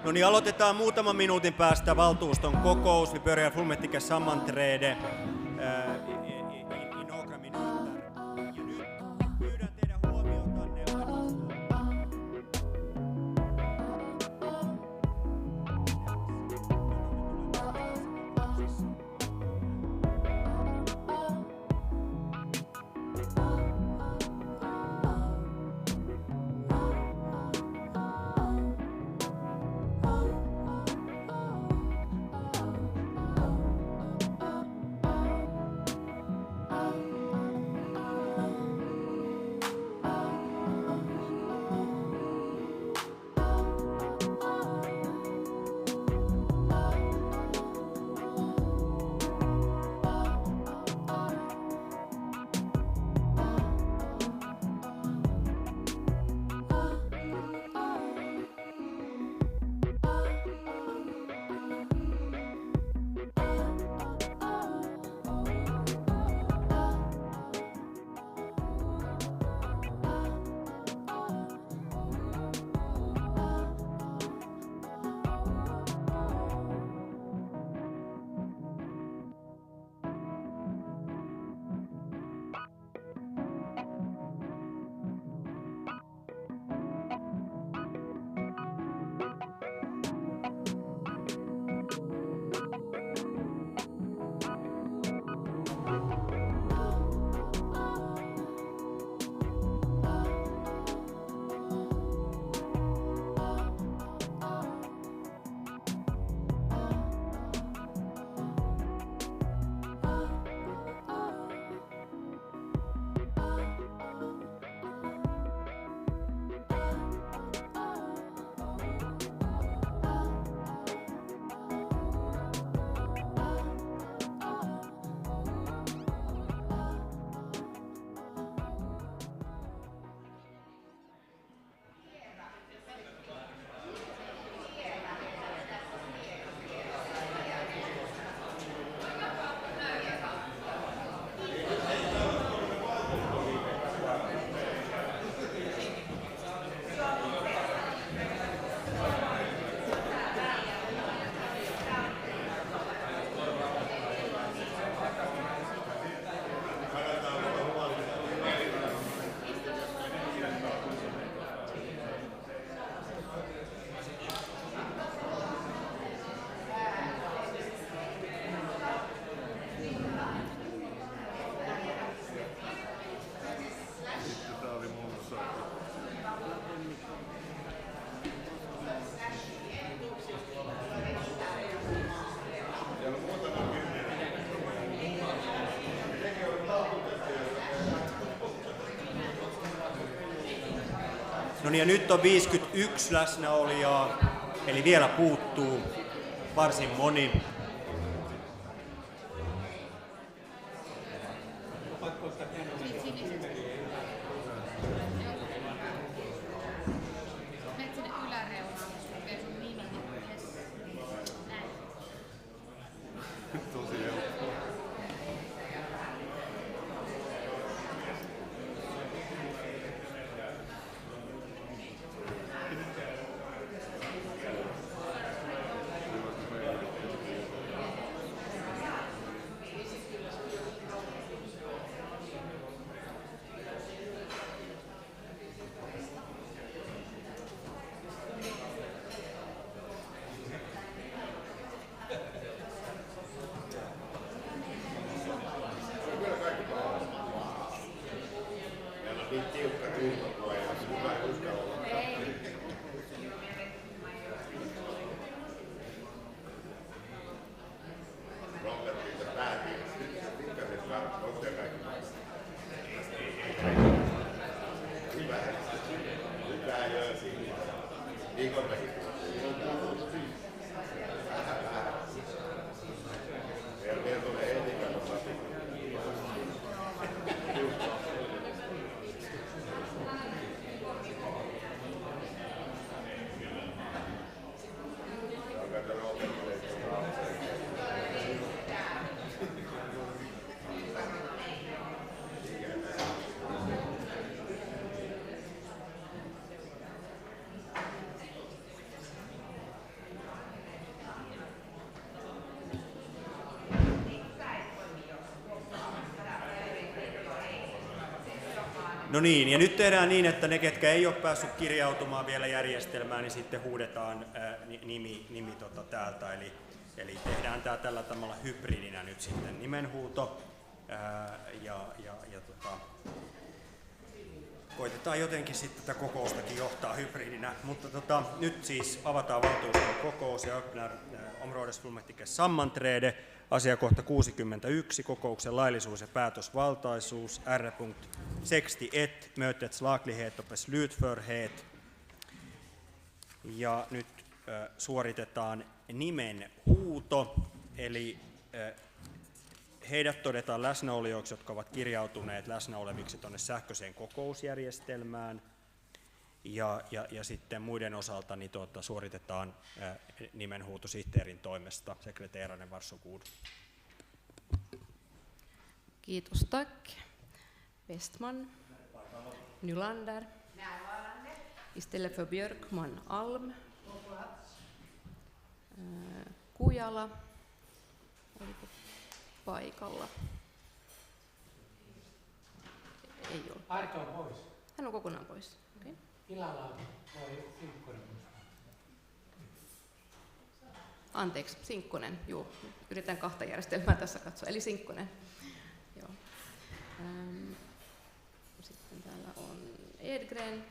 No niin, aloitetaan muutaman minuutin päästä valtuuston kokous. Vi börjar fullmäktige sammanträde i några minuter. Ja nyt pyydän teidän huomiotanne. No niin, ja nyt on 51 läsnäolijaa, eli vielä puuttuu varsin moni. No niin, ja nyt tehdään niin, että ne, ketkä ei ole päässyt kirjautumaan vielä järjestelmään, niin sitten huudetaan nimi täältä. Eli tehdään tämä tällä tavalla hybridinä nyt sitten nimenhuuto. Koitetaan jotenkin sitten tätä kokoustakin johtaa hybridinä. Mutta nyt siis avataan valtuuston kokous ja öppnar områdesfullmäktiges sammanträde. Asiakohta 61, kokouksen laillisuus ja päätösvaltaisuus, R.61, mötets laglighet och beslutförhet. Ja nyt suoritetaan nimen huuto, eli heidät todetaan läsnäolijoiksi, jotka ovat kirjautuneet läsnäoleviksi tuonne sähköiseen kokousjärjestelmään. Ja sitten muiden osalta niin suoritetaan nimenhuuto sihteerin toimesta. Sekreteraren, varsågod. Kiitos, tack. Westman. Nylander. Istället för Björkman, Alm. Kujala. Oliko paikalla? Ei ole. Arto on pois. Hän on kokonaan pois. Okay. Ilalla voi Sinkkonen. Anteeksi, Sinkkonen. Juu, yritän kahta järjestelmää tässä katsoa. Eli Sinkkonen. Joo. Sitten täällä on Edgren.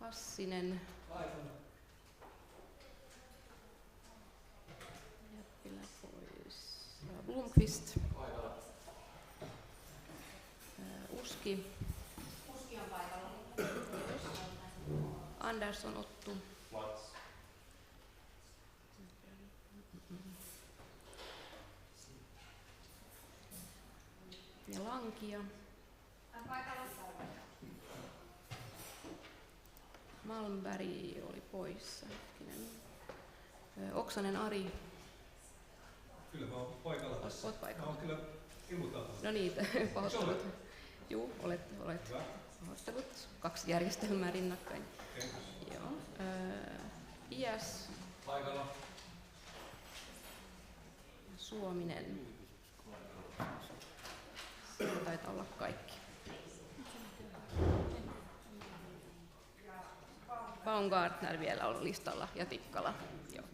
Hassinen. Jäppilä pois. Ja Blomqvist. Uski. Uski on paikalla. Andersson Otto. Ja Lankia. Malmberg oli poissa. Oksanen Ari. Kyllä mä oon paikalla tässä. Oot paikalla. Mä oon kyllä ilmoittanut. No niin, pahoittelut. Juu, olet. Pahoittelut. 2 järjestelmää rinnakkain. Okay. Joo. IS. Paikalla. Suominen. Siinä taitaa olla kaikki. Baumgartner vielä on listalla ja Tikkala. Joo.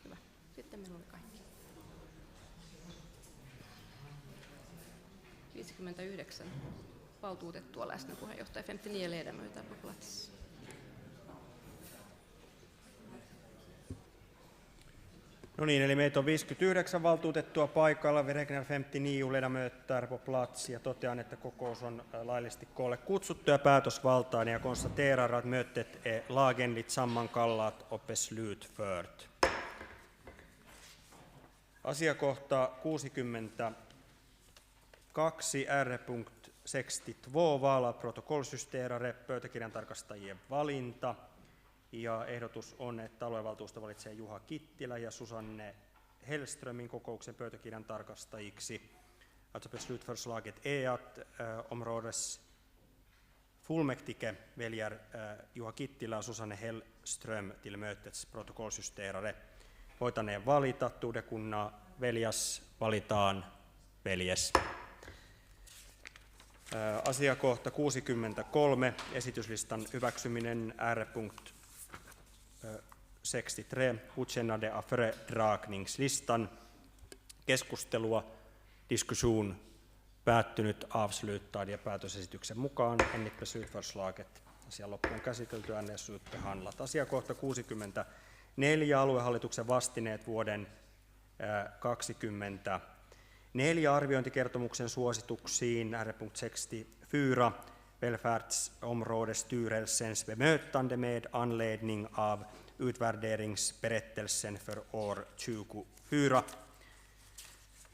Hyvä. Sitten meillä oli kaikki. 59 valtuutettua läsnä, puheenjohtaja 59 ledamöter på plats. No niin, eli meitä on 59 valtuutettua paikalla, vi räknar 59 ledamöter på plats, ja totean, että kokous on laillisesti koolle kutsuttu ja päätösvaltainen, ja konstaterar att mötet är lagenligt sammankallat och beslutfört. Asiakohta 62 R.62 val av protokolljusterare, pöytäkirjan tarkastajien valinta. Ja ehdotus on, että aluevaltuusto valitsee Juha Kittilä ja Susanne Hellströmin kokouksen pöytäkirjan tarkastajiksi. Alltså beslutförslaget är att områdesfullmäktige väljer Juha Kittilä och Susanne Hellström till mötets protokolljusterare. Voitaneen valita, torde kunna väljas, valitaan, veljes. Asiakohta 63, esityslistan hyväksyminen R.63, godkännande av föredragningslistan. Keskustelua, diskussion, päättynyt, avslutad ja päätösesityksen mukaan enligt beslutförslaget. Asian loppuun käsitelty, äänestys behandlat. Asiakohta 64, aluehallituksen vastineet vuoden 2024 arviointikertomuksen suosituksiin, R.64, Välfärdsområdesstyrelsens bemötande med anledning av utvärderingsberättelsen för år 2024.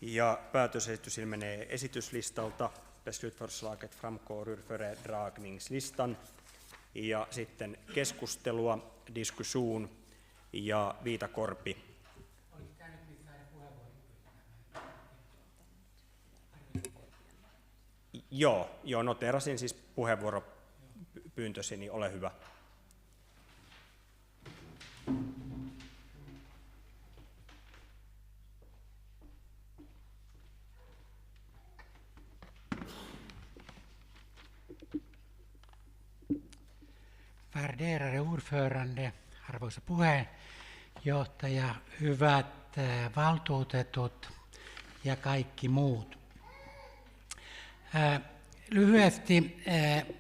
Ja päätösesitys ilmenee esityslistalta. Beslutförslaget framgår ur föredragningslistan. Ja sitten keskustelua, diskussion ja Viitakorpi. Joo, noterasin siis puheenvuoropyyntösi, niin ole hyvä. Värderade ordförande, arvoisa puheenjohtaja, hyvät valtuutetut ja kaikki muut. Lyhyesti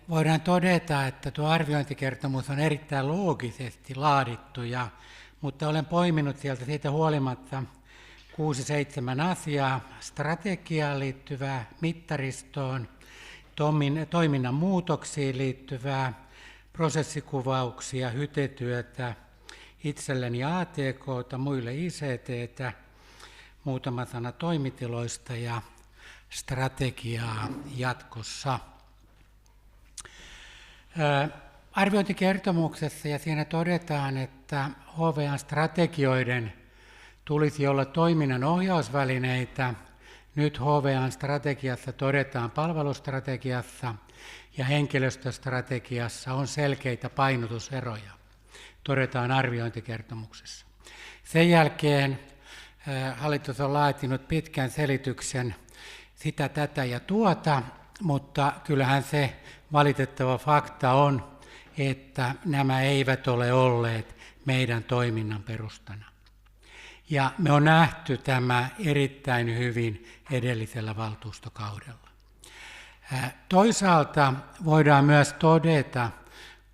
voidaan todeta, että tuo arviointikertomus on erittäin loogisesti laadittu, mutta olen poiminut sieltä siitä huolimatta 6-7 asiaa, strategiaan liittyvää, mittaristoon, toiminnan muutoksiin liittyvää, prosessikuvauksia, hytetyötä, itselleni ATK:ta, muille ICT:tä, muutama sana toimitiloista ja strategiaa jatkossa. Arviointikertomuksessa ja siinä todetaan, että HVA:n strategioiden tulisi olla toiminnan ohjausvälineitä. Nyt HVA:n strategiassa todetaan palvelustrategiassa ja henkilöstöstrategiassa on selkeitä painotuseroja, todetaan arviointikertomuksessa. Sen jälkeen hallitus on laatinut pitkän selityksen sitä, tätä ja tuota, mutta kyllähän se valitettava fakta on, että nämä eivät ole olleet meidän toiminnan perustana. Ja me on nähty tämä erittäin hyvin edellisellä valtuustokaudella. Toisaalta voidaan myös todeta,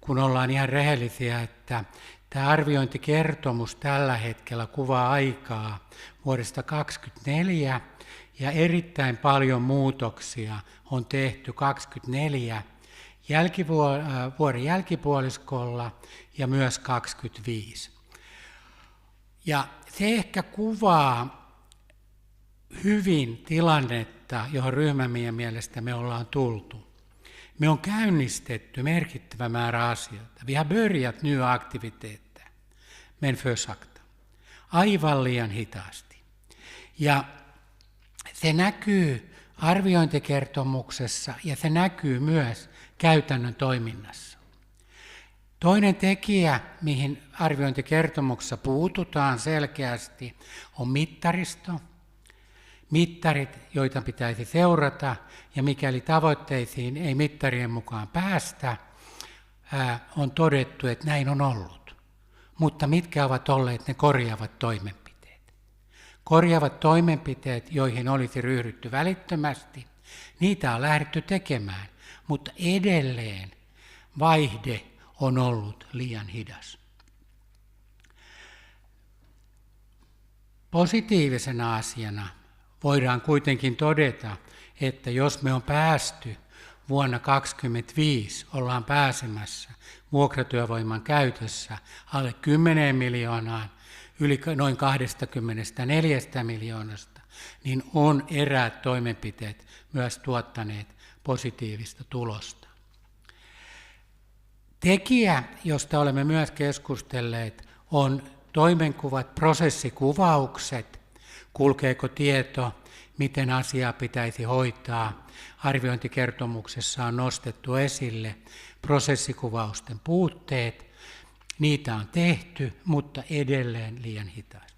kun ollaan ihan rehellisiä, että tämä arviointikertomus tällä hetkellä kuvaa aikaa vuodesta 2024 ja erittäin paljon muutoksia on tehty 2024 vuoden jälkipuoliskolla ja myös 2025. Ja se ehkä kuvaa hyvin tilannetta, johon ryhmämme mielestä me ollaan tultu. Me on käynnistetty merkittävä määrä asioita. Vi har börjat nya aktiviteter, men för sakta. Aivan liian hitaasti. Ja se näkyy arviointikertomuksessa ja se näkyy myös käytännön toiminnassa. Toinen tekijä, mihin arviointikertomuksessa puututaan selkeästi, on mittaristo. Mittarit, joita pitäisi seurata, ja mikäli tavoitteisiin ei mittarien mukaan päästä, on todettu, että näin on ollut. Mutta mitkä ovat olleet ne korjaavat toimenpiteet? Korjaavat toimenpiteet, joihin olisi ryhdytty välittömästi, niitä on lähdetty tekemään, mutta edelleen vaihde on ollut liian hidas. Positiivisena asiana voidaan kuitenkin todeta, että jos me on päästy vuonna 2025, ollaan pääsemässä vuokratyövoiman käytössä alle 10 miljoonaan, yli noin 24 miljoonasta, niin on eräät toimenpiteet myös tuottaneet positiivista tulosta. Tekijä, josta olemme myös keskustelleet, on toimenkuvat, prosessikuvaukset, kulkeeko tieto, miten asiaa pitäisi hoitaa. Arviointikertomuksessa on nostettu esille prosessikuvausten puutteet. Niitä on tehty, mutta edelleen liian hitaasti.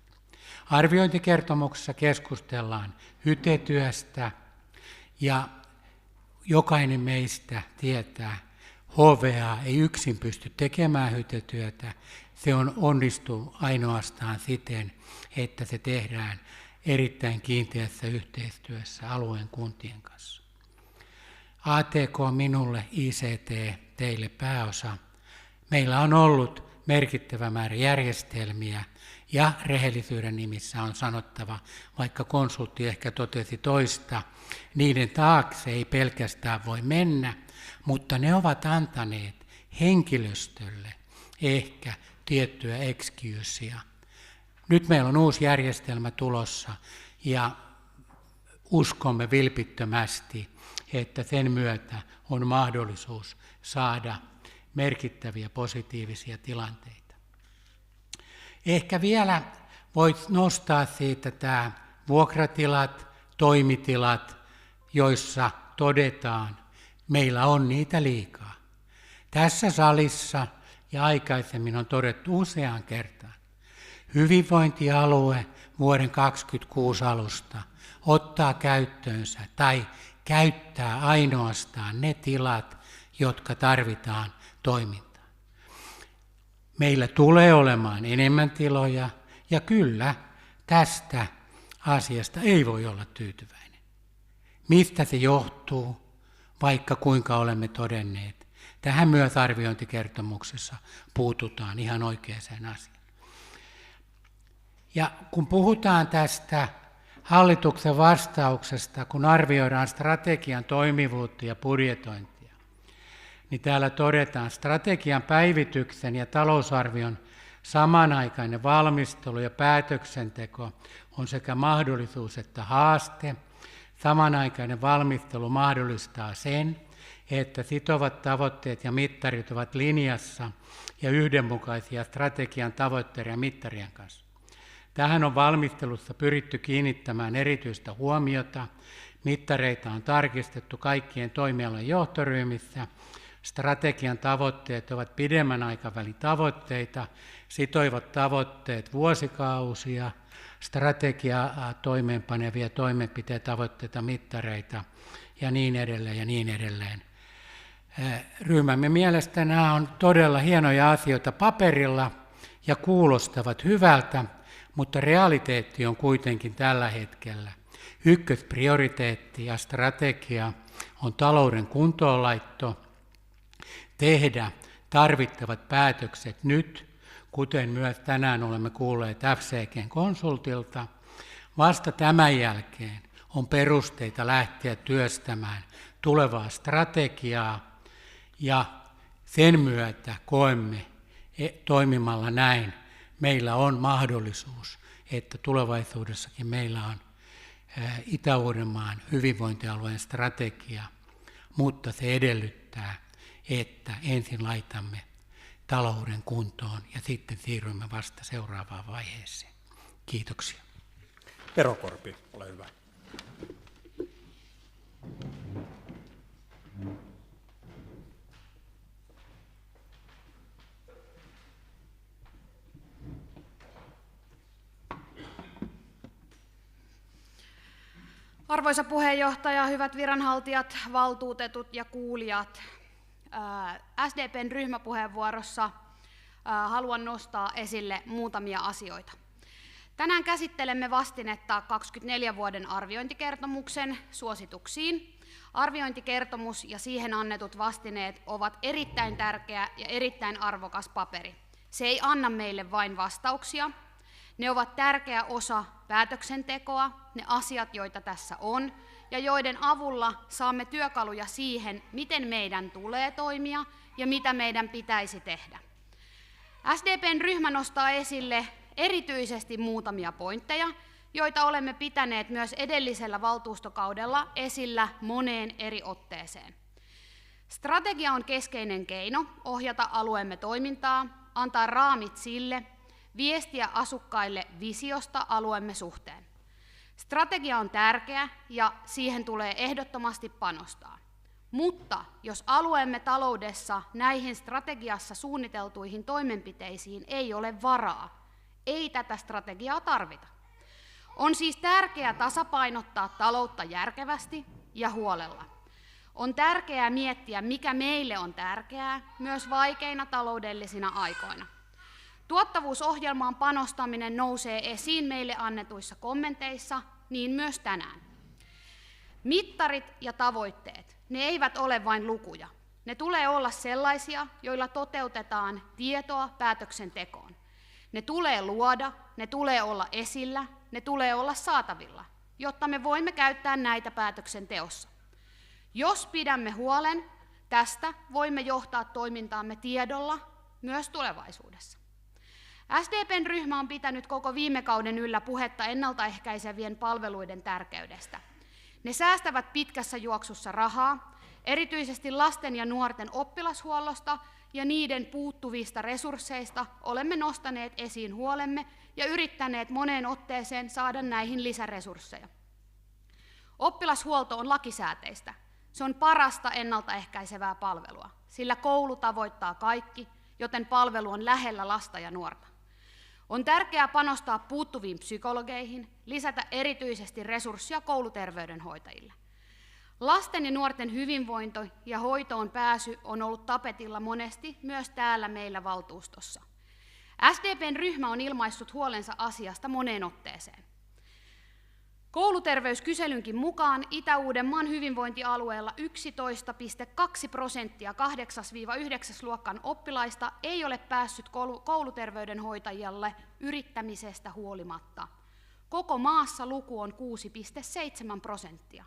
Arviointikertomuksessa keskustellaan hytetyöstä ja jokainen meistä tietää, HVA ei yksin pysty tekemään hytetyötä. Se onnistuu ainoastaan siten, että se tehdään erittäin kiinteässä yhteistyössä alueen kuntien kanssa. ATK minulle, ICT teille pääosa. Meillä on ollut merkittävä määrä järjestelmiä ja rehellisyyden nimissä on sanottava, vaikka konsultti ehkä totesi toista, niiden taakse ei pelkästään voi mennä, mutta ne ovat antaneet henkilöstölle ehkä tiettyä excuseä. Nyt meillä on uusi järjestelmä tulossa ja uskomme vilpittömästi, että sen myötä on mahdollisuus saada merkittäviä positiivisia tilanteita. Ehkä vielä voit nostaa siitä tämä vuokratilat, toimitilat, joissa todetaan, meillä on niitä liikaa. Tässä salissa ja aikaisemmin on todettu useaan kertaan, hyvinvointialue vuoden 2026 alusta ottaa käyttöönsä tai käyttää ainoastaan ne tilat, jotka tarvitaan toimintaan. Meillä tulee olemaan enemmän tiloja ja kyllä tästä asiasta ei voi olla tyytyväinen. Mistä se johtuu, vaikka kuinka olemme todenneet? Tähän myös arviointikertomuksessa puututaan ihan oikeaan asiaan. Ja kun puhutaan tästä hallituksen vastauksesta, kun arvioidaan strategian toimivuutta ja budjetointia, niin täällä todetaan, strategian päivityksen ja talousarvion samanaikainen valmistelu ja päätöksenteko on sekä mahdollisuus että haaste. Samanaikainen valmistelu mahdollistaa sen, että sitovat tavoitteet ja mittarit ovat linjassa ja yhdenmukaisia strategian tavoitteiden ja mittarien kanssa. Tähän on valmistelussa pyritty kiinnittämään erityistä huomiota. Mittareita on tarkistettu kaikkien toimialojen johtoryhmissä. Strategian tavoitteet ovat pidemmän aikavälin tavoitteita, sitoivat tavoitteet vuosikausia, strategiaa toimeenpanevia toimenpiteitä, tavoitteita, mittareita ja niin edelleen ja niin edelleen. Ryhmämme mielestä nämä on todella hienoja asioita paperilla ja kuulostavat hyvältä, mutta realiteetti on kuitenkin tällä hetkellä. Ykkösprioriteetti ja strategia on talouden kuntoonlaitto, tehdä tarvittavat päätökset nyt, kuten myös tänään olemme kuulleet FCG:n konsultilta. Vasta tämän jälkeen on perusteita lähteä työstämään tulevaa strategiaa ja sen myötä koemme toimimalla näin, meillä on mahdollisuus, että tulevaisuudessakin meillä on Itä-Uudenmaan hyvinvointialueen strategia, mutta se edellyttää, että ensin laitamme talouden kuntoon ja sitten siirrymme vasta seuraavaan vaiheeseen. Kiitoksia. Tero Korpi, ole hyvä. Arvoisa puheenjohtaja, hyvät viranhaltijat, valtuutetut ja kuulijat. SDP:n ryhmäpuheenvuorossa haluan nostaa esille muutamia asioita. Tänään käsittelemme vastinetta 24 vuoden arviointikertomuksen suosituksiin. Arviointikertomus ja siihen annetut vastineet ovat erittäin tärkeä ja erittäin arvokas paperi. Se ei anna meille vain vastauksia. Ne ovat tärkeä osa päätöksentekoa, ne asiat, joita tässä on, ja joiden avulla saamme työkaluja siihen, miten meidän tulee toimia ja mitä meidän pitäisi tehdä. SDPn ryhmä nostaa esille erityisesti muutamia pointteja, joita olemme pitäneet myös edellisellä valtuustokaudella esillä moneen eri otteeseen. Strategia on keskeinen keino ohjata alueemme toimintaa, antaa raamit sille, viestiä asukkaille visiosta alueemme suhteen. Strategia on tärkeä ja siihen tulee ehdottomasti panostaa. Mutta jos alueemme taloudessa näihin strategiassa suunniteltuihin toimenpiteisiin ei ole varaa, ei tätä strategiaa tarvita. On siis tärkeää tasapainottaa taloutta järkevästi ja huolella. On tärkeää miettiä, mikä meille on tärkeää, myös vaikeina taloudellisina aikoina. Tuottavuusohjelmaan panostaminen nousee esiin meille annetuissa kommenteissa, niin myös tänään. Mittarit ja tavoitteet, ne eivät ole vain lukuja. Ne tulee olla sellaisia, joilla toteutetaan tietoa päätöksentekoon. Ne tulee luoda, ne tulee olla esillä, ne tulee olla saatavilla, jotta me voimme käyttää näitä päätöksenteossa. Jos pidämme huolen tästä, voimme johtaa toimintaamme tiedolla myös tulevaisuudessa. SDPn ryhmä on pitänyt koko viime kauden yllä puhetta ennaltaehkäisevien palveluiden tärkeydestä. Ne säästävät pitkässä juoksussa rahaa, erityisesti lasten ja nuorten oppilashuollosta ja niiden puuttuvista resursseista olemme nostaneet esiin huolemme ja yrittäneet moneen otteeseen saada näihin lisäresursseja. Oppilashuolto on lakisääteistä. Se on parasta ennaltaehkäisevää palvelua, sillä koulu tavoittaa kaikki, joten palvelu on lähellä lasta ja nuorta. On tärkeää panostaa puuttuviin psykologeihin, lisätä erityisesti resursseja kouluterveydenhoitajille. Lasten ja nuorten hyvinvointi ja hoitoon pääsy on ollut tapetilla monesti myös täällä meillä valtuustossa. SDPn ryhmä on ilmaissut huolensa asiasta moneen otteeseen. Kouluterveyskyselynkin mukaan Itä-Uudenmaan hyvinvointialueella 11,2% 8-9 luokan oppilaista ei ole päässyt kouluterveydenhoitajalle yrittämisestä huolimatta. Koko maassa luku on 6,7%.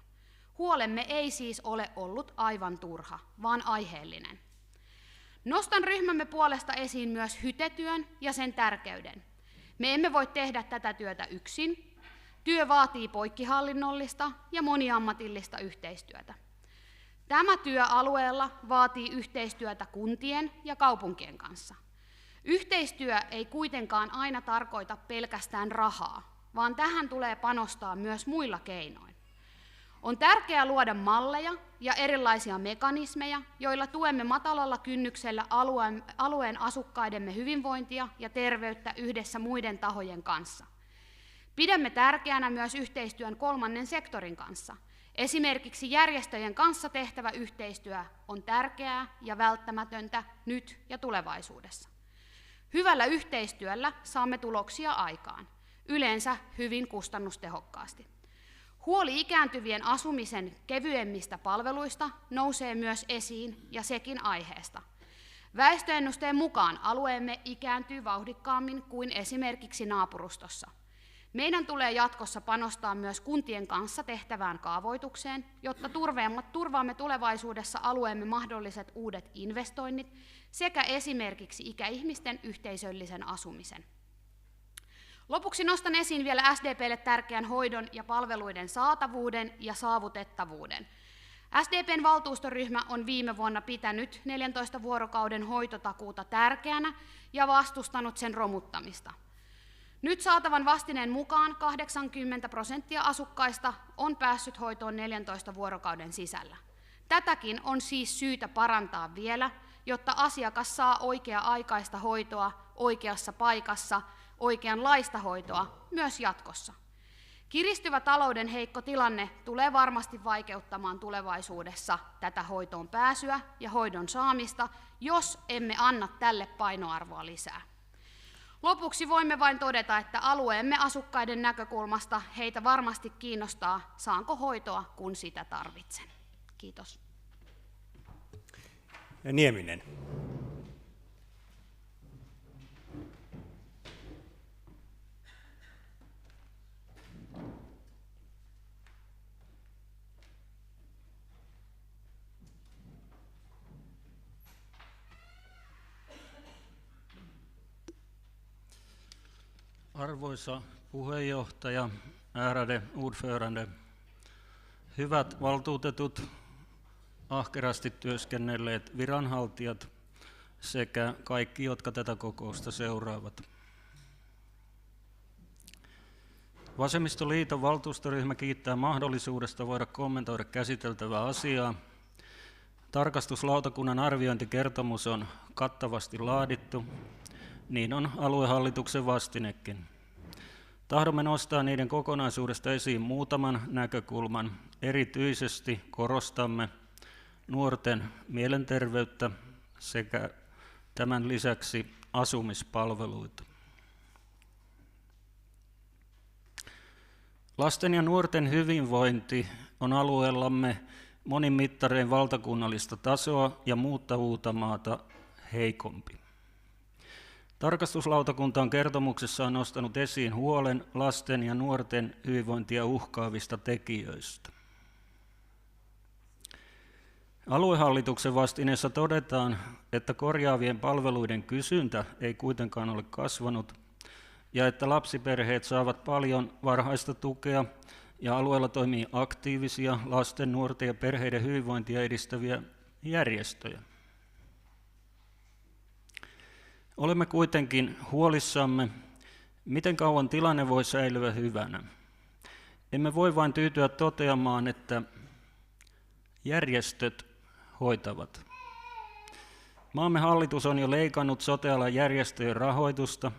Huolemme ei siis ole ollut aivan turha, vaan aiheellinen. Nostan ryhmämme puolesta esiin myös hytetyön ja sen tärkeyden. Me emme voi tehdä tätä työtä yksin. Työ vaatii poikkihallinnollista ja moniammatillista yhteistyötä. Tämä työ alueella vaatii yhteistyötä kuntien ja kaupunkien kanssa. Yhteistyö ei kuitenkaan aina tarkoita pelkästään rahaa, vaan tähän tulee panostaa myös muilla keinoin. On tärkeää luoda malleja ja erilaisia mekanismeja, joilla tuemme matalalla kynnyksellä alueen asukkaidemme hyvinvointia ja terveyttä yhdessä muiden tahojen kanssa. Pidämme tärkeänä myös yhteistyön kolmannen sektorin kanssa. Esimerkiksi järjestöjen kanssa tehtävä yhteistyö on tärkeää ja välttämätöntä nyt ja tulevaisuudessa. Hyvällä yhteistyöllä saamme tuloksia aikaan, yleensä hyvin kustannustehokkaasti. Huoli ikääntyvien asumisen kevyemmistä palveluista nousee myös esiin ja sekin aiheesta. Väestöennusteen mukaan alueemme ikääntyy vauhdikkaammin kuin esimerkiksi naapurustossa. Meidän tulee jatkossa panostaa myös kuntien kanssa tehtävään kaavoitukseen, jotta turvaamme tulevaisuudessa alueemme mahdolliset uudet investoinnit sekä esimerkiksi ikäihmisten yhteisöllisen asumisen. Lopuksi nostan esiin vielä SDP:lle tärkeän hoidon ja palveluiden saatavuuden ja saavutettavuuden. SDP:n valtuustoryhmä on viime vuonna pitänyt 14 vuorokauden hoitotakuuta tärkeänä ja vastustanut sen romuttamista. Nyt saatavan vastineen mukaan 80% asukkaista on päässyt hoitoon 14 vuorokauden sisällä. Tätäkin on siis syytä parantaa vielä, jotta asiakas saa oikea-aikaista hoitoa oikeassa paikassa, oikeanlaista hoitoa myös jatkossa. Kiristyvä talouden heikko tilanne tulee varmasti vaikeuttamaan tulevaisuudessa tätä hoitoon pääsyä ja hoidon saamista, jos emme anna tälle painoarvoa lisää. Lopuksi voimme vain todeta, että alueemme asukkaiden näkökulmasta heitä varmasti kiinnostaa, saanko hoitoa, kun sitä tarvitsen. Kiitos. Ja Nieminen. Arvoisa puheenjohtaja, ärade ordförande, hyvät valtuutetut, ahkerasti työskennelleet viranhaltijat sekä kaikki, jotka tätä kokousta seuraavat. Vasemmistoliiton valtuustoryhmä kiittää mahdollisuudesta voida kommentoida käsiteltävää asiaa. Tarkastuslautakunnan arviointikertomus on kattavasti laadittu, niin on aluehallituksen vastinekin. Tahdomme nostaa niiden kokonaisuudesta esiin muutaman näkökulman. Erityisesti korostamme nuorten mielenterveyttä sekä tämän lisäksi asumispalveluita. Lasten ja nuorten hyvinvointi on alueellamme monin mittarein valtakunnallista tasoa ja muutta Uutamaata heikompi. Tarkastuslautakunta on kertomuksessaan nostanut esiin huolen lasten ja nuorten hyvinvointia uhkaavista tekijöistä. Aluehallituksen vastineessa todetaan, että korjaavien palveluiden kysyntä ei kuitenkaan ole kasvanut ja että lapsiperheet saavat paljon varhaista tukea ja alueella toimii aktiivisia lasten, nuorten ja perheiden hyvinvointia edistäviä järjestöjä. Olemme kuitenkin huolissamme, miten kauan tilanne voi säilyä hyvänä. Emme voi vain tyytyä toteamaan, että järjestöt hoitavat. Maamme hallitus on jo leikannut sote-alan järjestöjen rahoitusta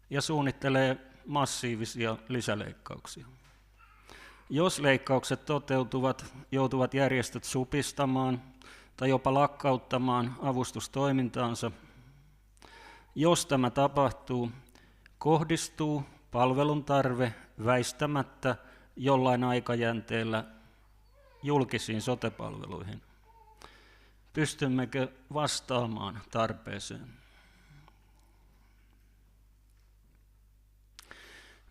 ja suunnittelee massiivisia lisäleikkauksia. Jos leikkaukset toteutuvat, joutuvat järjestöt supistamaan tai jopa lakkauttamaan avustustoimintaansa. Jos tämä tapahtuu, kohdistuu palvelun tarve väistämättä jollain aikajänteellä julkisiin sote-palveluihin. Pystymmekö vastaamaan tarpeeseen?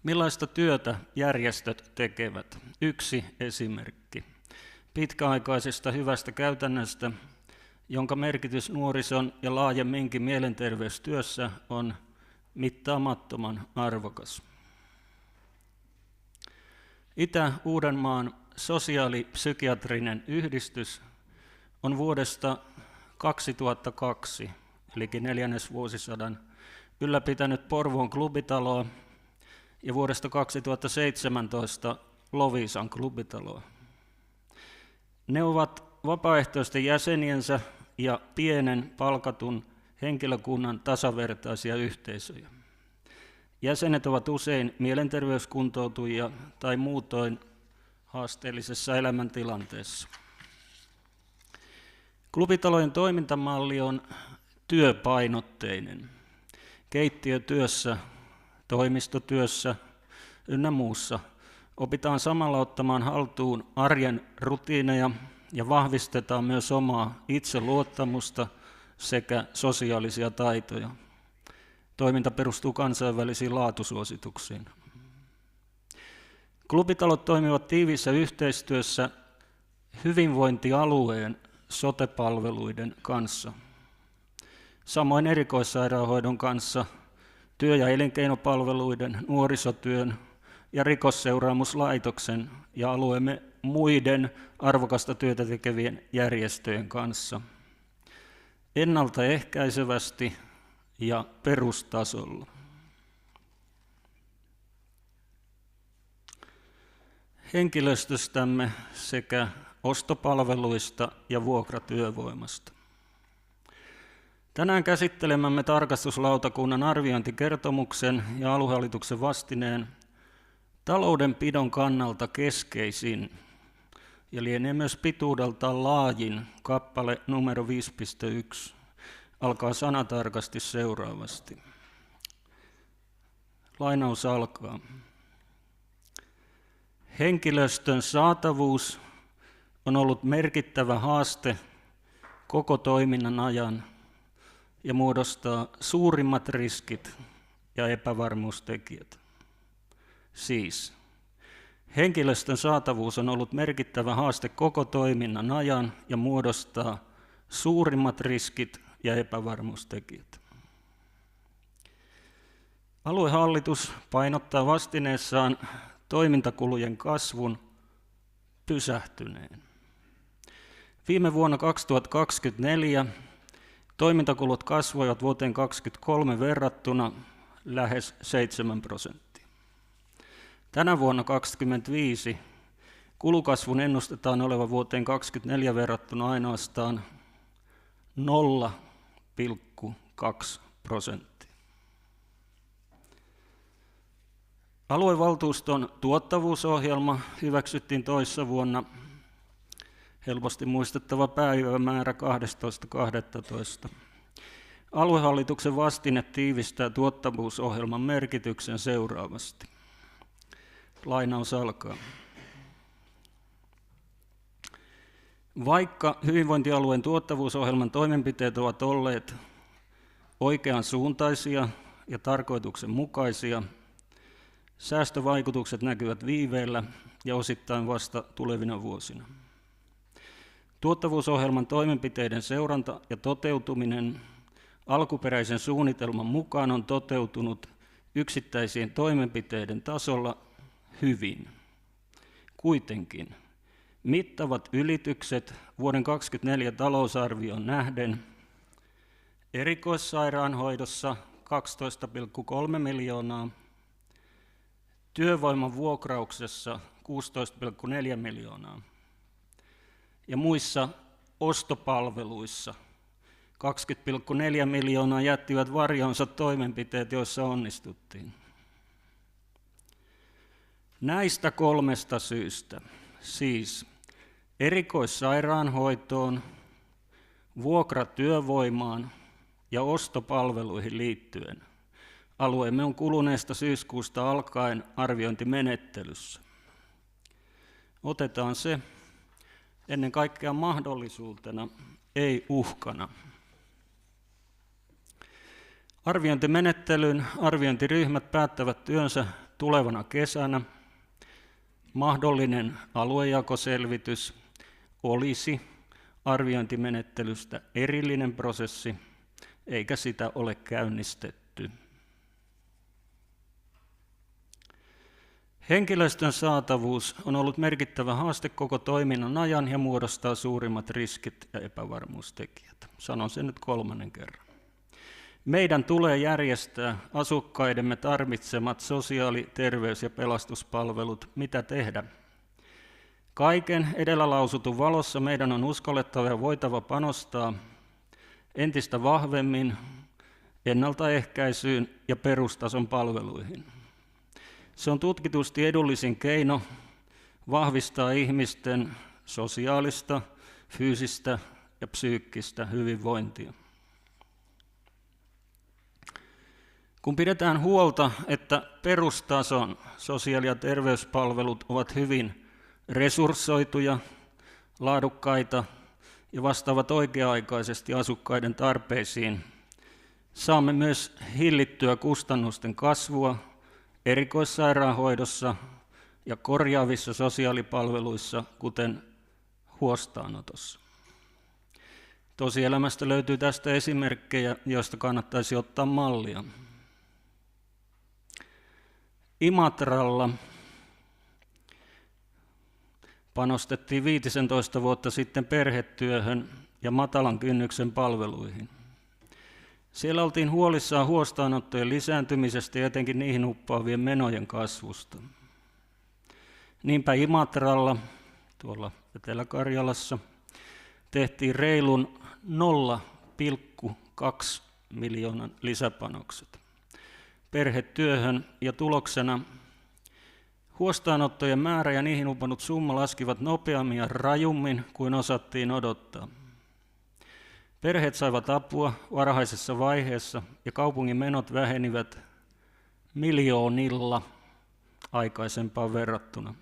Millaista työtä järjestöt tekevät? Yksi esimerkki pitkäaikaisesta hyvästä käytännöstä, jonka merkitys nuorison ja laajemminkin mielenterveystyössä on mittaamattoman arvokas. Itä-Uudenmaan sosiaalipsykiatrinen yhdistys on vuodesta 2002, eli neljännesvuosisadan, ylläpitänyt Porvoon klubitaloa ja vuodesta 2017 Loviisan klubitaloa. Ne ovat vapaaehtoisten jäseniensä ja pienen palkatun henkilökunnan tasavertaisia yhteisöjä. Jäsenet ovat usein mielenterveyskuntoutujia tai muutoin haasteellisessa elämäntilanteessa. Klubitalojen toimintamalli on työpainotteinen. Keittiötyössä, toimistotyössä ynnä muussa opitaan samalla ottamaan haltuun arjen rutiineja ja vahvistetaan myös omaa itseluottamusta sekä sosiaalisia taitoja. Toiminta perustuu kansainvälisiin laatusuosituksiin. Klubitalot toimivat tiiviissä yhteistyössä hyvinvointialueen sote-palveluiden kanssa, samoin erikoissairaanhoidon kanssa, työ- ja elinkeinopalveluiden, nuorisotyön ja rikosseuraamuslaitoksen ja alueemme muiden arvokasta työtä tekevien järjestöjen kanssa, ennaltaehkäisevästi ja perustasolla. Henkilöstöstämme sekä ostopalveluista ja vuokratyövoimasta. Tänään käsittelemämme tarkastuslautakunnan arviointikertomuksen ja aluehallituksen vastineen taloudenpidon kannalta keskeisin ja lienee myös pituudeltaan laajin kappale numero 5.1 alkaa sanatarkasti seuraavasti. Lainaus alkaa. Henkilöstön saatavuus on ollut merkittävä haaste koko toiminnan ajan ja muodostaa suurimmat riskit ja epävarmuustekijät. Siis, henkilöstön saatavuus on ollut merkittävä haaste koko toiminnan ajan ja muodostaa suurimmat riskit ja epävarmuustekijät. Aluehallitus painottaa vastineessaan toimintakulujen kasvun pysähtyneen. Viime vuonna 2024 toimintakulut kasvoivat vuoteen 2023 verrattuna lähes 7%. Tänä vuonna 2025 kulukasvun ennustetaan olevan vuoteen 2024 verrattuna ainoastaan 0,2%. Aluevaltuuston tuottavuusohjelma hyväksyttiin toissa vuonna. Helposti muistettava päivämäärä 12.12. Aluehallituksen vastine tiivistää tuottavuusohjelman merkityksen seuraavasti. Lainaus alkaa. Vaikka hyvinvointialueen tuottavuusohjelman toimenpiteet ovat olleet oikean suuntaisia ja tarkoituksenmukaisia, säästövaikutukset näkyvät viiveellä ja osittain vasta tulevina vuosina. Tuottavuusohjelman toimenpiteiden seuranta ja toteutuminen alkuperäisen suunnitelman mukaan on toteutunut yksittäisien toimenpiteiden tasolla hyvin. Kuitenkin mittavat ylitykset vuoden 2024 talousarvioon nähden erikoissairaanhoidossa 12,3 miljoonaa, työvoiman vuokrauksessa 16,4 miljoonaa ja muissa ostopalveluissa 20,4 miljoonaa jättivät varjonsa toimenpiteet, joissa onnistuttiin. Näistä kolmesta syystä, siis erikoissairaanhoitoon, vuokratyövoimaan ja ostopalveluihin liittyen, alueemme on kuluneesta syyskuusta alkaen arviointimenettelyssä. Otetaan se ennen kaikkea mahdollisuutena, ei uhkana. Arviointimenettelyn arviointiryhmät päättävät työnsä tulevana kesänä. Mahdollinen aluejakoselvitys olisi arviointimenettelystä erillinen prosessi, eikä sitä ole käynnistetty. Henkilöstön saatavuus on ollut merkittävä haaste koko toiminnan ajan ja muodostaa suurimmat riskit ja epävarmuustekijät. Sanon sen nyt 3. kerran. Meidän tulee järjestää asukkaidemme tarvitsemat sosiaali-, terveys- ja pelastuspalvelut. Mitä tehdä? Kaiken edellä lausutun valossa meidän on uskallettava ja voitava panostaa entistä vahvemmin ennaltaehkäisyyn ja perustason palveluihin. Se on tutkitusti edullisin keino vahvistaa ihmisten sosiaalista, fyysistä ja psyykkistä hyvinvointia. Kun pidetään huolta, että perustason sosiaali- ja terveyspalvelut ovat hyvin resurssoituja, laadukkaita ja vastaavat oikea-aikaisesti asukkaiden tarpeisiin, saamme myös hillittyä kustannusten kasvua erikoissairaanhoidossa ja korjaavissa sosiaalipalveluissa, kuten huostaanotossa. Tosielämästä löytyy tästä esimerkkejä, joista kannattaisi ottaa mallia. Imatralla panostettiin 15 vuotta sitten perhetyöhön ja matalan kynnyksen palveluihin. Siellä oltiin huolissaan huostaanottojen lisääntymisestä ja etenkin niihin uppoavien menojen kasvusta. Niinpä Imatralla, tuolla Etelä-Karjalassa, tehtiin reilun 0,2 miljoonan lisäpanokset perhetyöhön ja tuloksena huostaanottojen määrä ja niihin uponnut summa laskivat nopeammin ja rajummin kuin osattiin odottaa. Perheet saivat apua varhaisessa vaiheessa ja kaupungin menot vähenivät miljoonilla aikaisempaan verrattuna.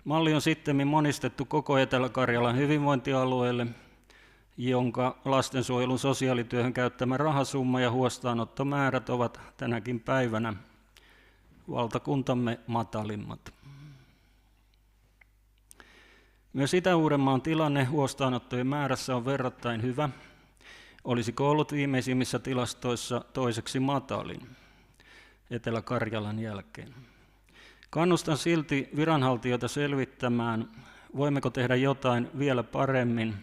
Malli on sittemmin monistettu koko Etelä-Karjalan hyvinvointialueelle, jonka lastensuojelun sosiaalityöhön käyttämä rahasumma ja huostaanottomäärät ovat tänäkin päivänä valtakuntamme matalimmat. Myös Itä-Uudenmaan tilanne huostaanottojen määrässä on verrattain hyvä. Olisiko ollut viimeisimmissä tilastoissa toiseksi matalin. Etelä-Karjalan jälkeen. Kannustan silti viranhaltijoita selvittämään, voimmeko tehdä jotain vielä paremmin,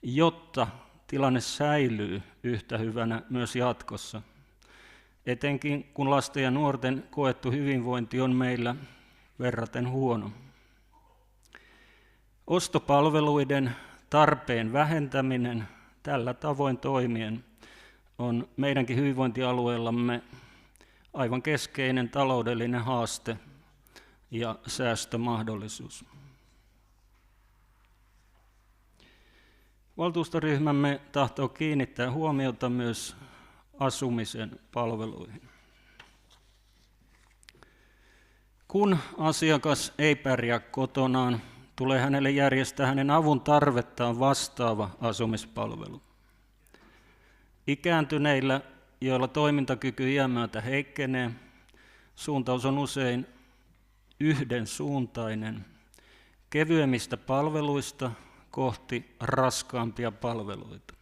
jotta tilanne säilyy yhtä hyvänä myös jatkossa, etenkin kun lasten ja nuorten koettu hyvinvointi on meillä verraten huono. Ostopalveluiden tarpeen vähentäminen tällä tavoin toimien on meidänkin hyvinvointialueellamme aivan keskeinen taloudellinen haaste ja säästömahdollisuus. Valtuustoryhmämme tahtoo kiinnittää huomiota myös asumisen palveluihin. Kun asiakas ei pärjää kotonaan, tulee hänelle järjestää hänen avun tarvettaan vastaava asumispalvelu. Ikääntyneillä, joilla toimintakyky iän myötä heikkenee, suuntaus on usein yhdensuuntainen kevyemmistä palveluista kohti raskaampia palveluita.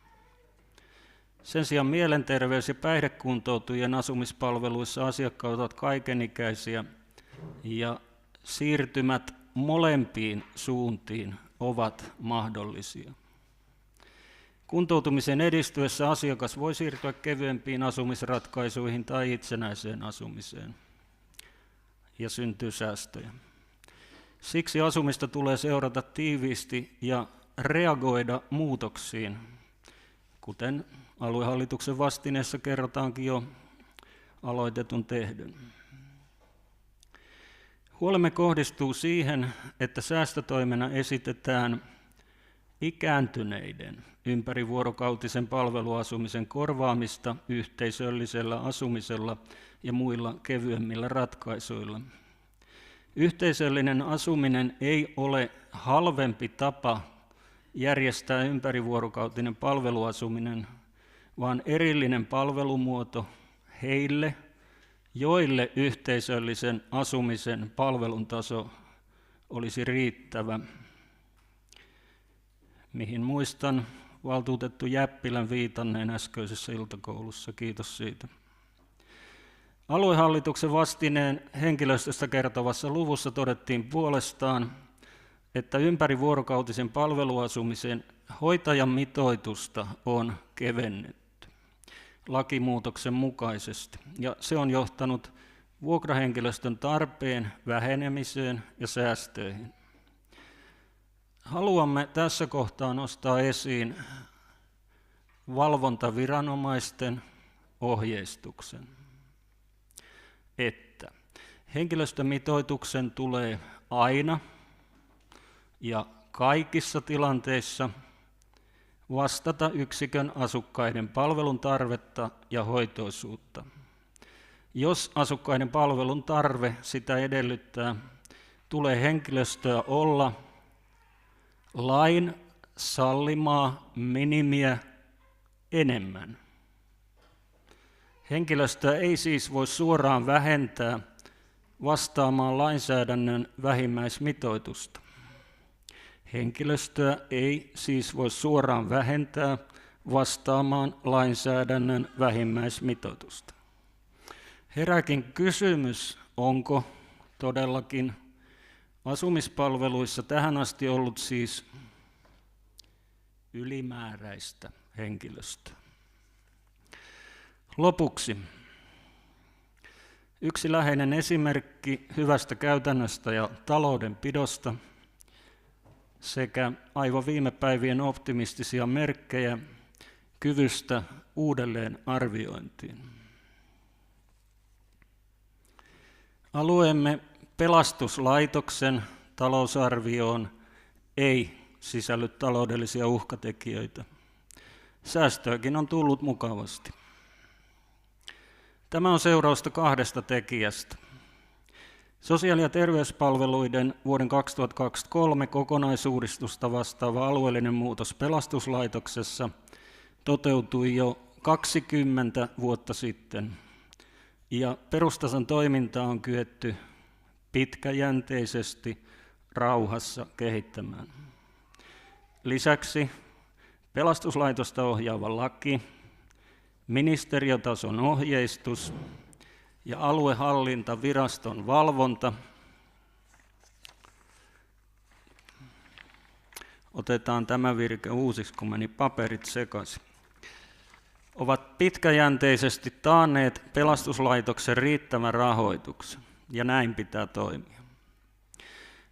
Sen sijaan mielenterveys- ja päihdekuntoutujien asumispalveluissa asiakkaat ovat kaikenikäisiä ja siirtymät molempiin suuntiin ovat mahdollisia. Kuntoutumisen edistyessä asiakas voi siirtyä kevyempiin asumisratkaisuihin tai itsenäiseen asumiseen ja syntyy säästöjä. Siksi asumista tulee seurata tiiviisti ja reagoida muutoksiin, kuten aluehallituksen vastineessa kerrotaankin jo aloitetun tehdyn. Huolemme kohdistuu siihen, että säästötoimena esitetään ikääntyneiden ympärivuorokautisen palveluasumisen korvaamista yhteisöllisellä asumisella ja muilla kevyemmillä ratkaisuilla. Yhteisöllinen asuminen ei ole halvempi tapa järjestää ympärivuorokautinen palveluasuminen, vaan erillinen palvelumuoto heille, joille yhteisöllisen asumisen palvelun taso olisi riittävä, mihin muistan valtuutettu Jäppilän viitanneen äskeisessä iltakoulussa. Kiitos siitä. Aluehallituksen vastineen henkilöstöstä kertovassa luvussa todettiin puolestaan, että ympärivuorokautisen palveluasumisen hoitajan mitoitusta on kevennetty lakimuutoksen mukaisesti, ja se on johtanut vuokrahenkilöstön tarpeen vähenemiseen ja säästöihin. Haluamme tässä kohtaa nostaa esiin valvontaviranomaisten ohjeistuksen, että henkilöstömitoituksen tulee aina ja kaikissa tilanteissa vastata yksikön asukkaiden palvelun tarvetta ja hoitoisuutta. Jos asukkaiden palvelun tarve sitä edellyttää, tulee henkilöstöä olla lain sallimaa minimiä enemmän. Henkilöstöä ei siis voi suoraan vähentää vastaamaan lainsäädännön vähimmäismitoitusta. Henkilöstöä ei siis voi suoraan vähentää vastaamaan lainsäädännön vähimmäismitoitusta. Herääkin kysymys, onko todellakin asumispalveluissa tähän asti ollut siis ylimääräistä henkilöstöä. Lopuksi yksi läheinen esimerkki hyvästä käytännöstä ja taloudenpidosta sekä aivan viime päivien optimistisia merkkejä kyvystä uudelleen arviointiin. Alueemme pelastuslaitoksen talousarvioon ei sisälly taloudellisia uhkatekijöitä. Säästöäkin on tullut mukavasti. Tämä on seurausta kahdesta tekijästä. Sosiaali- ja terveyspalveluiden vuoden 2023 kokonaisuudistusta vastaava alueellinen muutos pelastuslaitoksessa toteutui jo 20 vuotta sitten, ja perustason toimintaa on kyetty pitkäjänteisesti rauhassa kehittämään. Lisäksi pelastuslaitosta ohjaava laki, ministeriötason ohjeistus ja aluehallintaviraston valvonta. Otetaan tämä virke uusiksi, kun meni paperit sekaisin. Ovat pitkäjänteisesti taanneet pelastuslaitoksen riittävän rahoituksen, ja näin pitää toimia.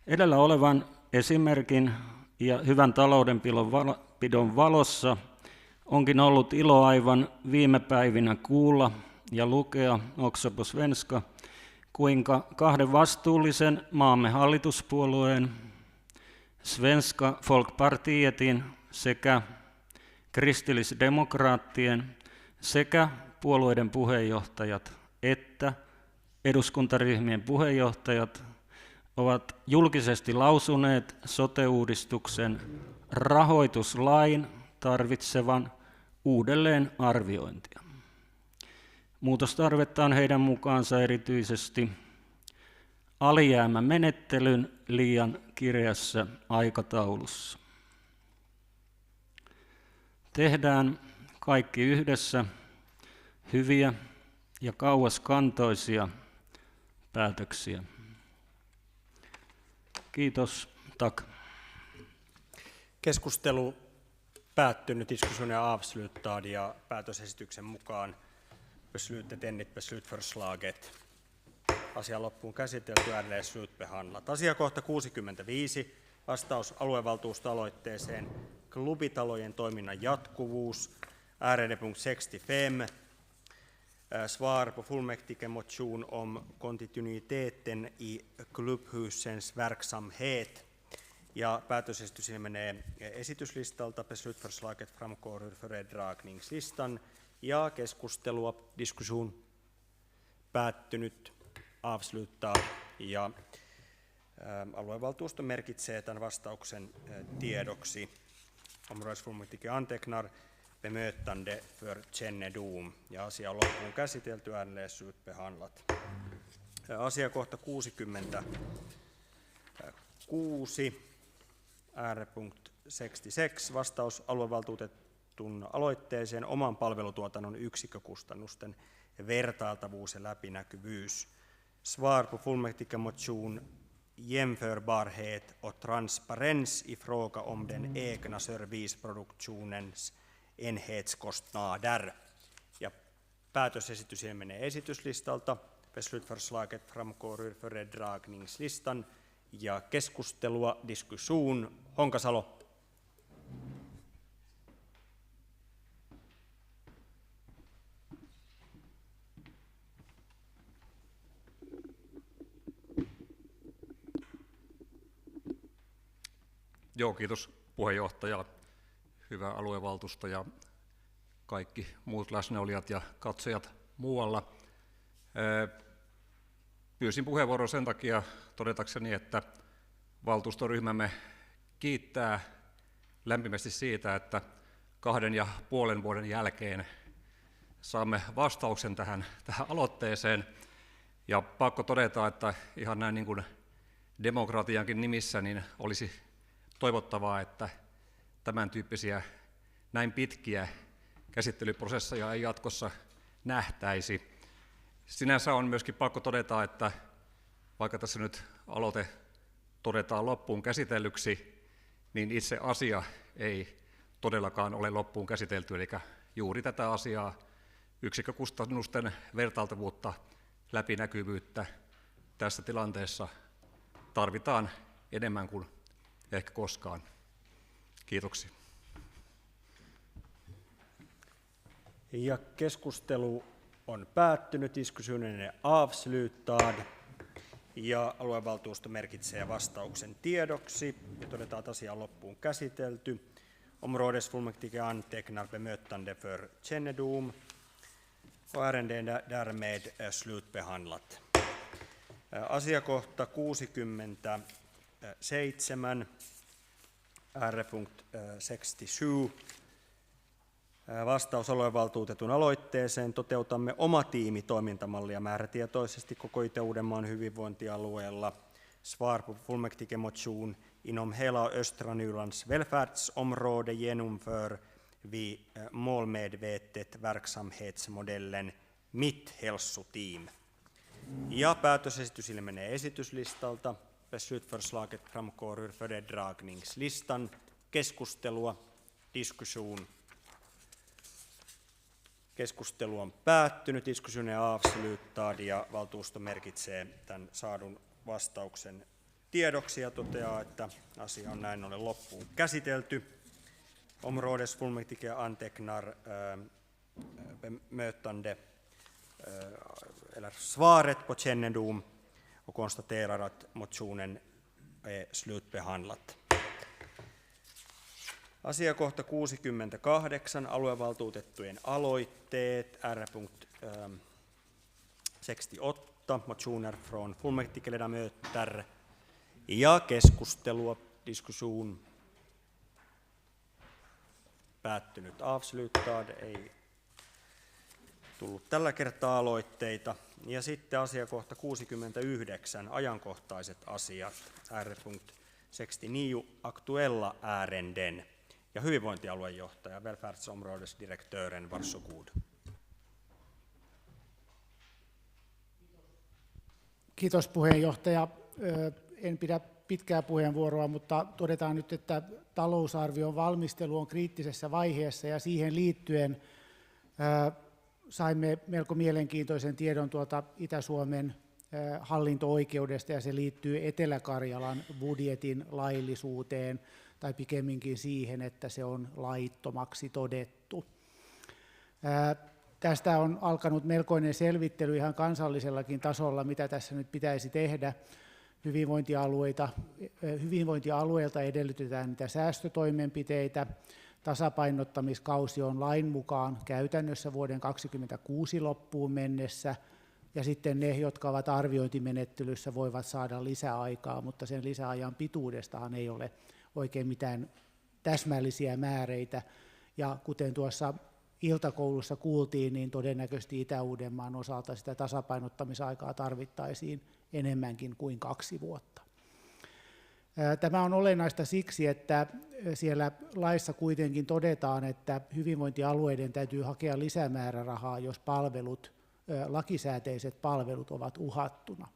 Edellä olevan esimerkin ja hyvän taloudenpidon valossa onkin ollut ilo aivan viime päivinä kuulla ja lukea också på svenska, kuinka kahden vastuullisen maamme hallituspuolueen, Svenska Folkpartietin sekä kristillisdemokraattien sekä puolueiden puheenjohtajat että eduskuntaryhmien puheenjohtajat ovat julkisesti lausuneet sote-uudistuksen rahoituslain tarvitsevan uudelleen arviointia. Muutostarvetta on heidän mukaansa erityisesti alijäämämenettelyn liian kireässä aikataulussa. Tehdään kaikki yhdessä hyviä ja kauaskantoisia päätöksiä. Kiitos, tack. Keskustelu päättynyt, diskussion är avslutad ja päätösesityksen mukaan beslutet enligt beslutförslaget. Asia loppuun käsitelty, ääneen slutbehandlat. Asiakohta 65, vastaus aluevaltuustoaloitteeseen klubitalojen toiminnan jatkuvuus. Ärendepunkt 65, svar på fullmäktigemotion om kontinuiteten i klubbhusens verksamhet. Ja päätösesitys menee esityslistalta. Beslutförslaget framgår ur föredragningslistan. Ja keskustelua, diskussion päättynyt, avsluttaa. Ja aluevaltuusto merkitsee tämän vastauksen tiedoksi. Områdesfullmäktige antecknar bemötande för kännedom. Ja asia on loppuun käsitelty, ääneen slutbehandlat. Asiakohta 66, äärepunkt 66, vastaus aluevaltuutetun aloitteeseen oman palvelutuotannon yksikkökustannusten vertailtavuus ja läpinäkyvyys. Svar på fullmäktigemotion jämförbarhet och transparens i fråga om den egna serviceproduktionens enhetskostnader. Ja päätösesitys menee esityslistalta. Beslutförslaget framgår ur föredragningslistan. Ja keskustelua, diskussion. Honkasalo. Joo, kiitos puheenjohtajalle. Hyvä aluevaltuusto ja kaikki muut läsnäolijat ja katsojat muualla. Pyysin puheenvuoron sen takia todetakseni, että valtuustoryhmämme kiittää lämpimästi siitä, että 2,5 vuoden jälkeen saamme vastauksen tähän aloitteeseen. Ja pakko todeta, että ihan näin niin kuin demokratiankin nimissä niin olisi toivottavaa, että tämän tyyppisiä näin pitkiä käsittelyprosesseja ei jatkossa nähtäisi. Sinänsä on myöskin pakko todeta, että vaikka tässä nyt aloite todetaan loppuun käsitellyksi, niin itse asia ei todellakaan ole loppuun käsitelty, eli juuri tätä asiaa, yksikkökustannusten vertailtavuutta, läpinäkyvyyttä tässä tilanteessa tarvitaan enemmän kuin ehkä koskaan. Kiitoksia. Ja keskustelu on päättynyt, diskussionen är avslutad. Ja aluevaltuusto merkitsee vastauksen tiedoksi ja todetaan, että asia on loppuun käsitelty. Områdesfullmäktige antecknar bemötande för kännedom. Och ärenden är därmed slutbehandlat. Asiakohta 67, R.67, vastaus aluevaltuutetun aloitteeseen. Toteutamme oma tiimi toimintamallia määrätietoisesti koko Itä-Uudenmaan hyvinvointialueella. Svar på fullmäktigemotion inom hela Östra Nylands välfärdsområde genomför vi målmedvetet verksamhetsmodellen Mitt hälsoteam. Ja päätösesitys ilmenee esityslistalta. Beslutförslaget framgår ur föredragningslistan. Keskustelua, diskussion. Keskustelu on päättynyt, diskussion är avslutad ja valtuusto merkitsee tämän saadun vastauksen tiedoksi ja toteaa, että asia on näin ollen loppuun käsitelty. Områdesfullmäktige antecknar bemötande eller svaret på kännedom och konstaterar att motionen är slutbehandlat. Asiakohta 68, aluevaltuutettujen aloitteet, R.68, motioner från fullmäktigeledamöter ja keskustelua, diskussion päättynyt, avslutad, ei tullut tällä kertaa aloitteita. Ja sitten asiakohta 69, ajankohtaiset asiat, R.69, aktuella ärenden. Ja hyvinvointialuejohtaja, välfärdsområdesdirektören, varsågod. Kiitos puheenjohtaja. En pidä pitkää puheenvuoroa, mutta todetaan nyt, että talousarvion valmistelu on kriittisessä vaiheessa ja siihen liittyen saimme melko mielenkiintoisen tiedon tuolta Itä-Suomen hallinto-oikeudesta ja se liittyy Etelä-Karjalan budjetin laillisuuteen tai pikemminkin siihen, että se on laittomaksi todettu. Tästä on alkanut melkoinen selvittely ihan kansallisellakin tasolla, mitä tässä nyt pitäisi tehdä. Hyvinvointialueilta edellytetään niitä säästötoimenpiteitä. Tasapainottamiskausi on lain mukaan käytännössä vuoden 2026 loppuun mennessä. Ja sitten ne, jotka ovat arviointimenettelyssä, voivat saada lisäaikaa, mutta sen lisäajan pituudestahan ei ole oikein mitään täsmällisiä määreitä. Ja kuten tuossa iltakoulussa kuultiin, niin todennäköisesti Itä-Uudenmaan osalta sitä tasapainottamisaikaa tarvittaisiin enemmänkin kuin 2 vuotta. Tämä on olennaista siksi, että siellä laissa kuitenkin todetaan, että hyvinvointialueiden täytyy hakea lisämäärärahaa, jos lakisääteiset palvelut ovat uhattuna.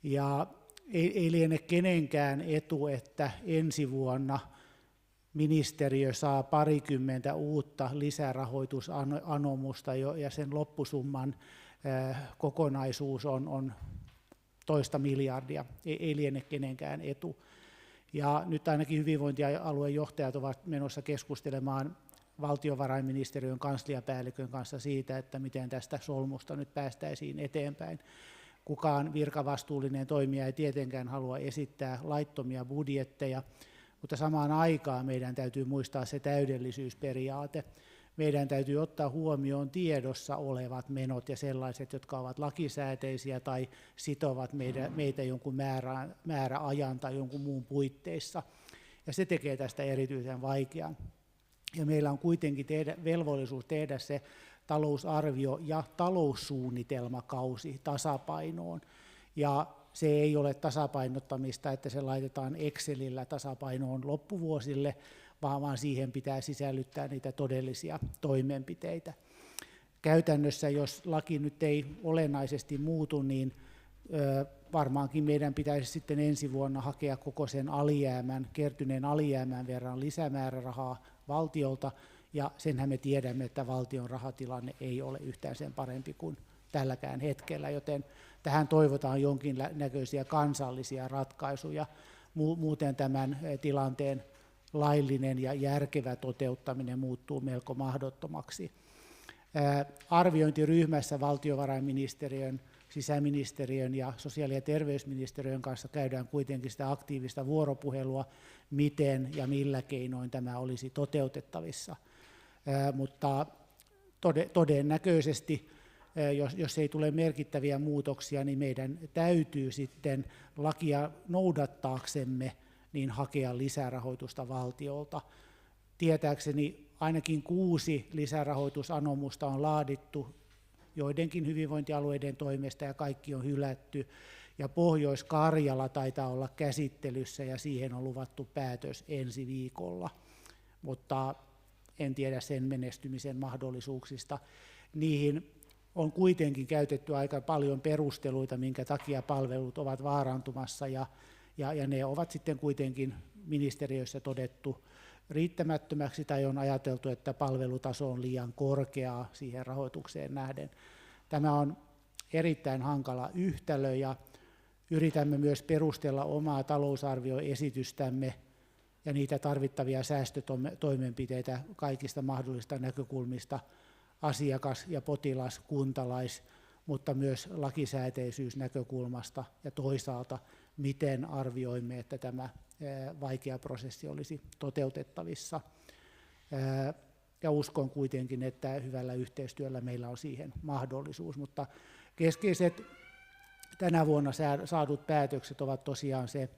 Ja ei liene kenenkään etu, että ensi vuonna ministeriö saa 20 uutta lisärahoitusanomusta ja sen loppusumman kokonaisuus on 1,5 miljardia. Ei liene kenenkään etu. Ja nyt ainakin hyvinvointialueen johtajat ovat menossa keskustelemaan valtiovarainministeriön kansliapäällikön kanssa siitä, että miten tästä solmusta nyt päästäisiin eteenpäin. Kukaan virkavastuullinen toimija ei tietenkään halua esittää laittomia budjetteja, mutta samaan aikaan meidän täytyy muistaa se täydellisyysperiaate. Meidän täytyy ottaa huomioon tiedossa olevat menot ja sellaiset, jotka ovat lakisääteisiä tai sitovat meitä jonkun määräajan tai jonkun muun puitteissa. Ja se tekee tästä erityisen vaikean. Ja meillä on kuitenkin velvollisuus tehdä se talousarvio ja taloussuunnitelmakausi tasapainoon. Ja se ei ole tasapainottamista, että se laitetaan Excelillä tasapainoon loppuvuosille, vaan siihen pitää sisällyttää niitä todellisia toimenpiteitä. Käytännössä, jos laki nyt ei olennaisesti muutu, niin varmaankin meidän pitäisi sitten ensi vuonna hakea koko sen kertyneen alijäämän verran lisämäärärahaa valtiolta, ja senhän me tiedämme, että valtion rahatilanne ei ole yhtään sen parempi kuin tälläkään hetkellä, joten tähän toivotaan jonkinnäköisiä kansallisia ratkaisuja. Muuten tämän tilanteen laillinen ja järkevä toteuttaminen muuttuu melko mahdottomaksi. Arviointiryhmässä valtiovarainministeriön, sisäministeriön ja sosiaali- ja terveysministeriön kanssa käydään kuitenkin sitä aktiivista vuoropuhelua, miten ja millä keinoin tämä olisi toteutettavissa. Mutta todennäköisesti, jos ei tule merkittäviä muutoksia, niin meidän täytyy sitten lakia noudattaaksemme niin hakea lisärahoitusta valtiolta. Tietääkseni ainakin 6 lisärahoitusanomusta on laadittu joidenkin hyvinvointialueiden toimesta ja kaikki on hylätty. Ja Pohjois-Karjala taitaa olla käsittelyssä ja siihen on luvattu päätös ensi viikolla, mutta en tiedä sen menestymisen mahdollisuuksista. Niihin on kuitenkin käytetty aika paljon perusteluita, minkä takia palvelut ovat vaarantumassa, ja ne ovat sitten kuitenkin ministeriössä todettu riittämättömäksi, tai on ajateltu, että palvelutaso on liian korkeaa siihen rahoitukseen nähden. Tämä on erittäin hankala yhtälö, ja yritämme myös perustella omaa talousarvioesitystämme ja niitä tarvittavia säästötoimenpiteitä kaikista mahdollisista näkökulmista, asiakas- ja potilas-, kuntalais-, mutta myös lakisääteisyysnäkökulmasta, ja toisaalta miten arvioimme, että tämä vaikea prosessi olisi toteutettavissa. Ja uskon kuitenkin, että hyvällä yhteistyöllä meillä on siihen mahdollisuus, mutta keskeiset tänä vuonna saadut päätökset ovat tosiaan se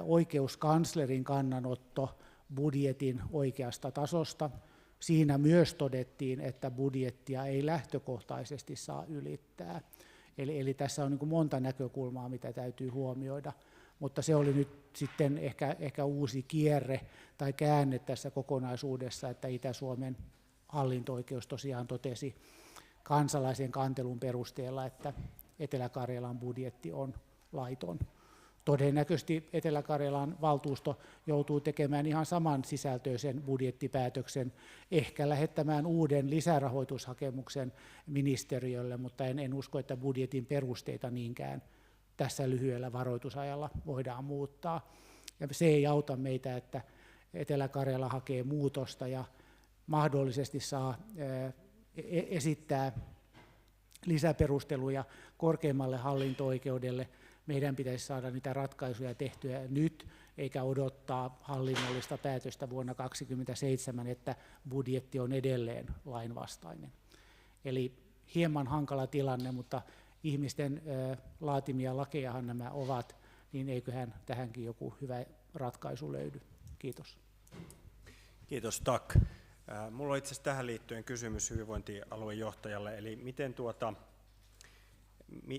oikeuskanslerin kannanotto budjetin oikeasta tasosta. Siinä myös todettiin, että budjettia ei lähtökohtaisesti saa ylittää. Eli tässä on niin kuin monta näkökulmaa, mitä täytyy huomioida, mutta se oli nyt sitten ehkä uusi kierre tai käänne tässä kokonaisuudessa, että Itä-Suomen hallinto-oikeus tosiaan totesi kansalaisen kantelun perusteella, että Etelä-Karjalan budjetti on laiton. Todennäköisesti Etelä-Karjalan valtuusto joutuu tekemään ihan saman sisältöisen budjettipäätöksen, ehkä lähettämään uuden lisärahoitushakemuksen ministeriölle, mutta en usko, että budjetin perusteita niinkään tässä lyhyellä varoitusajalla voidaan muuttaa. Ja se ei auta meitä, että Etelä-Karjala hakee muutosta ja mahdollisesti saa esittää lisäperusteluja korkeimmalle hallinto-oikeudelle. Meidän pitäisi saada niitä ratkaisuja tehtyä nyt, eikä odottaa hallinnollista päätöstä vuonna 2027, että budjetti on edelleen lainvastainen. Eli hieman hankala tilanne, mutta ihmisten laatimia lakejahan nämä ovat, niin eiköhän tähänkin joku hyvä ratkaisu löydy. Kiitos. Kiitos, Tak. Minulla on itse asiassa tähän liittyen kysymys hyvinvointialuejohtajalle, eli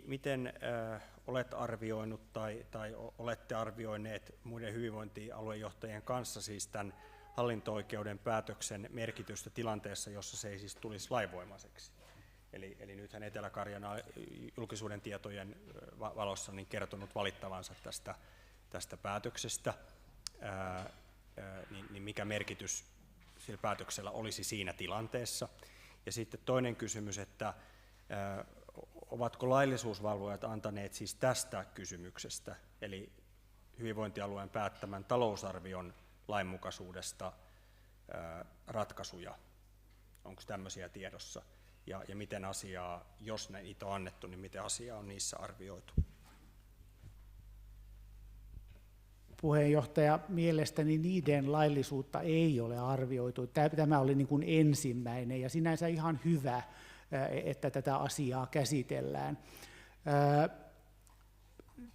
miten olet arvioinut tai olette arvioineet muiden hyvinvointialuejohtajien kanssa siis tämän hallinto-oikeuden päätöksen merkitystä tilanteessa, jossa se ei siis tulisi lainvoimaiseksi? Eli nythän Etelä-Karjala julkisuuden tietojen valossa niin kertonut valittavansa tästä päätöksestä, niin mikä merkitys sillä päätöksellä olisi siinä tilanteessa? Ja sitten toinen kysymys, että ovatko laillisuusvalvojat antaneet siis tästä kysymyksestä, eli hyvinvointialueen päättämän talousarvion lainmukaisuudesta ratkaisuja? Onko tämmöisiä tiedossa? Ja miten asiaa, jos niitä on annettu, niin miten asiaa on niissä arvioitu? Puheenjohtaja, mielestäni niiden laillisuutta ei ole arvioitu. Tämä oli niin kuin ensimmäinen ja sinänsä ihan hyvä, että tätä asiaa käsitellään.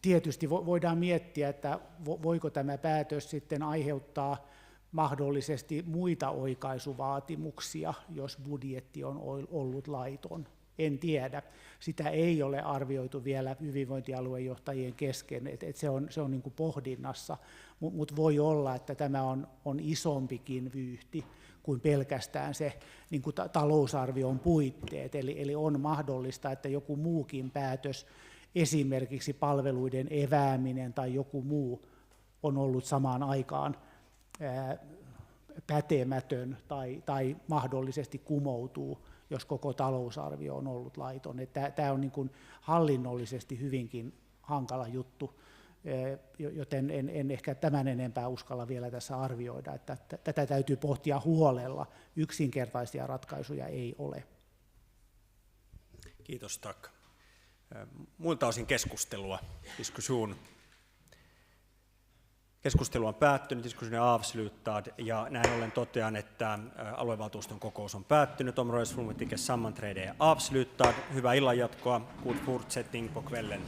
Tietysti voidaan miettiä, että voiko tämä päätös sitten aiheuttaa mahdollisesti muita oikaisuvaatimuksia, jos budjetti on ollut laiton. En tiedä. Sitä ei ole arvioitu vielä hyvinvointialuejohtajien kesken, että se on niin kuin pohdinnassa, mutta voi olla, että tämä on isompikin vyyhti kuin pelkästään se niin kuin talousarvion puitteet. Eli on mahdollista, että joku muukin päätös, esimerkiksi palveluiden evääminen tai joku muu, on ollut samaan aikaan pätemätön tai mahdollisesti kumoutuu, jos koko talousarvio on ollut laiton. Tämä on niin kuin hallinnollisesti hyvinkin hankala juttu, joten en ehkä tämän enempää uskalla vielä tässä arvioida, että tätä täytyy pohtia huolella. Yksinkertaisia ratkaisuja ei ole. Kiitos, Tak. Muilta osin keskustelua. Diskussion. Keskustelu on päättynyt, diskussionen avslutad, ja näin ollen totean, että aluevaltuuston kokous on päättynyt. Områdesfullmäktiges sammanträde är avslutad. Hyvää illanjatkoa. God fortsättning på kvällen.